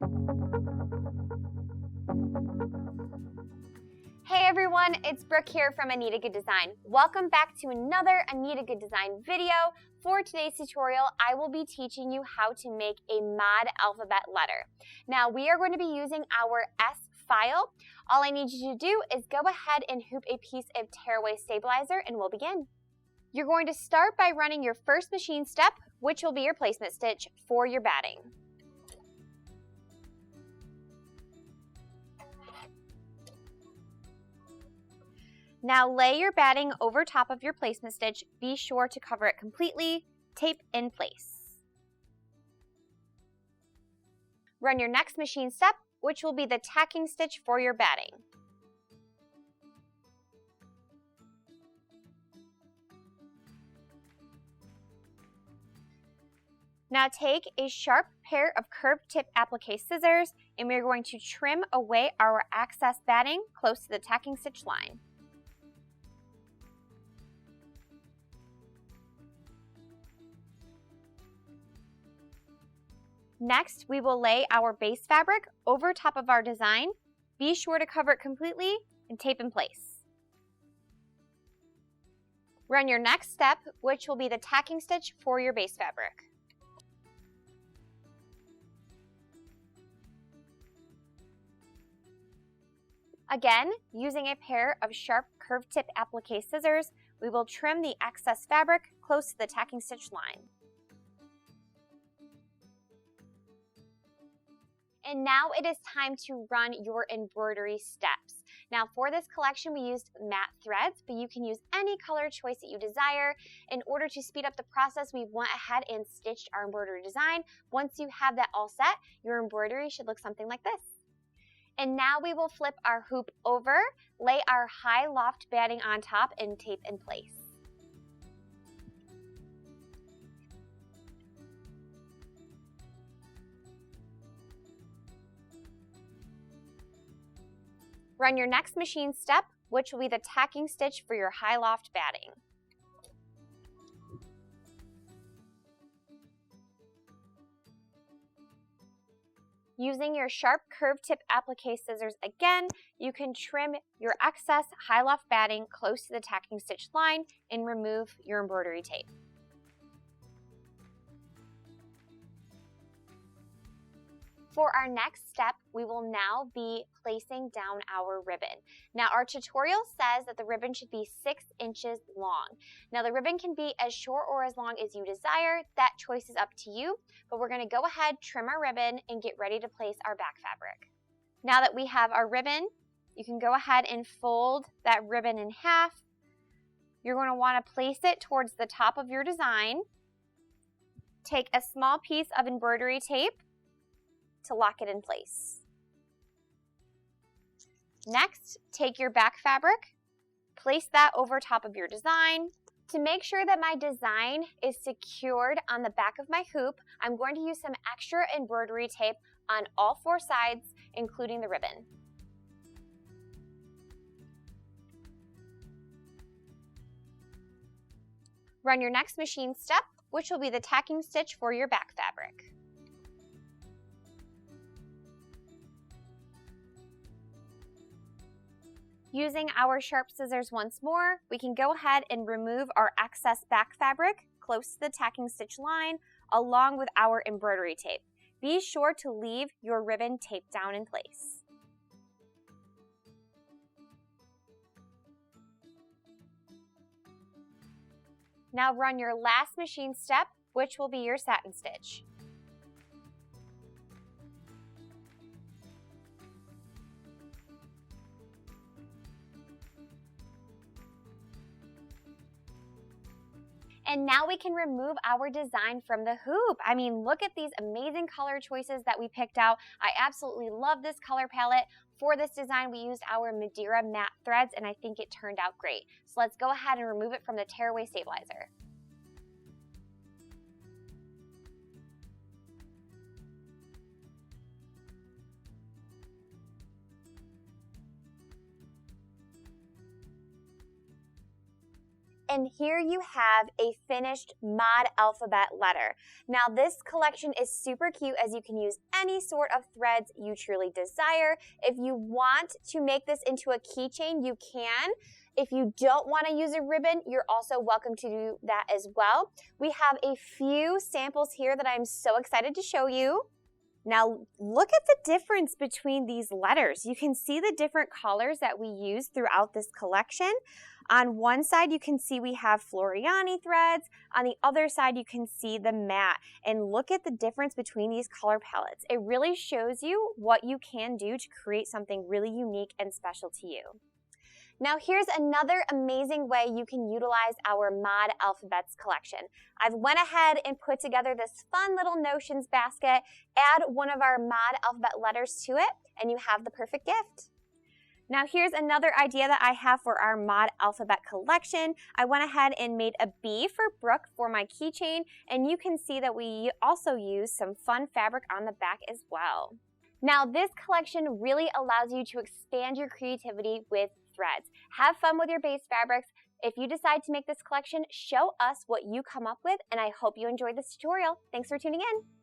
Hey everyone, it's Brooke here from Anita Goodesign. Welcome back to another Anita Goodesign video. For today's tutorial, I will be teaching you how to make a mod alphabet letter. Now we are going to be using our S file. All I need you to do is go ahead and hoop a piece of tearaway stabilizer and we'll begin. You're going to start by running your first machine step, which will be your placement stitch for your batting. Now lay your batting over top of your placement stitch. Be sure to cover it completely. Tape in place. Run your next machine step, which will be the tacking stitch for your batting. Now take a sharp pair of curved tip applique scissors and we're going to trim away our excess batting close to the tacking stitch line. Next, we will lay our base fabric over top of our design. Be sure to cover it completely and tape in place. Run your next step, which will be the tacking stitch for your base fabric. Again, using a pair of sharp curved tip applique scissors, we will trim the excess fabric close to the tacking stitch line. And now it is time to run your embroidery steps. Now for this collection we used matte threads, but you can use any color choice that you desire. In order to speed up the process, we went ahead and stitched our embroidery design. Once you have that all set, your embroidery should look something like this. And now we will flip our hoop over, lay our high loft batting on top, and tape in place. Run your next machine step, which will be the tacking stitch for your high loft batting. Using your sharp curved tip applique scissors again, you can trim your excess high loft batting close to the tacking stitch line and remove your embroidery tape. For our next step, we will now be placing down our ribbon. Now our tutorial says that the ribbon should be 6 inches long. Now the ribbon can be as short or as long as you desire. That choice is up to you, but we're going to go ahead, trim our ribbon, and get ready to place our back fabric. Now that we have our ribbon, you can go ahead and fold that ribbon in half. You're going to want to place it towards the top of your design. Take a small piece of embroidery tape to lock it in place. Next, take your back fabric, place that over top of your design. To make sure that my design is secured on the back of my hoop, I'm going to use some extra embroidery tape on all 4 sides, including the ribbon. Run your next machine step, which will be the tacking stitch for your back fabric. Using our sharp scissors once more, we can go ahead and remove our excess back fabric close to the tacking stitch line along with our embroidery tape. Be sure to leave your ribbon taped down in place. Now run your last machine step, which will be your satin stitch. And now we can remove our design from the hoop. I mean, look at these amazing color choices that we picked out. I absolutely love this color palette. For this design, we used our Madeira matte threads, and I think it turned out great. So let's go ahead and remove it from the tearaway stabilizer. And here you have a finished mod alphabet letter. Now this collection is super cute as you can use any sort of threads you truly desire. If you want to make this into a keychain, you can. If you don't want to use a ribbon, you're also welcome to do that as well. We have a few samples here that I'm so excited to show you. Now look at the difference between these letters. You can see the different colors that we use throughout this collection. On one side you can see we have Floriani threads. On the other side you can see the matte. And look at the difference between these color palettes. It really shows you what you can do to create something really unique and special to you. Now here's another amazing way you can utilize our Mod Alphabets collection. I've went ahead and put together this fun little notions basket, add one of our Mod Alphabet letters to it, and you have the perfect gift. Now here's another idea that I have for our Mod Alphabet collection. I went ahead and made a bee for Brooke for my keychain, and you can see that we also use some fun fabric on the back as well. Now this collection really allows you to expand your creativity with threads. Have fun with your base fabrics. If you decide to make this collection, show us what you come up with, and I hope you enjoyed this tutorial. Thanks for tuning in.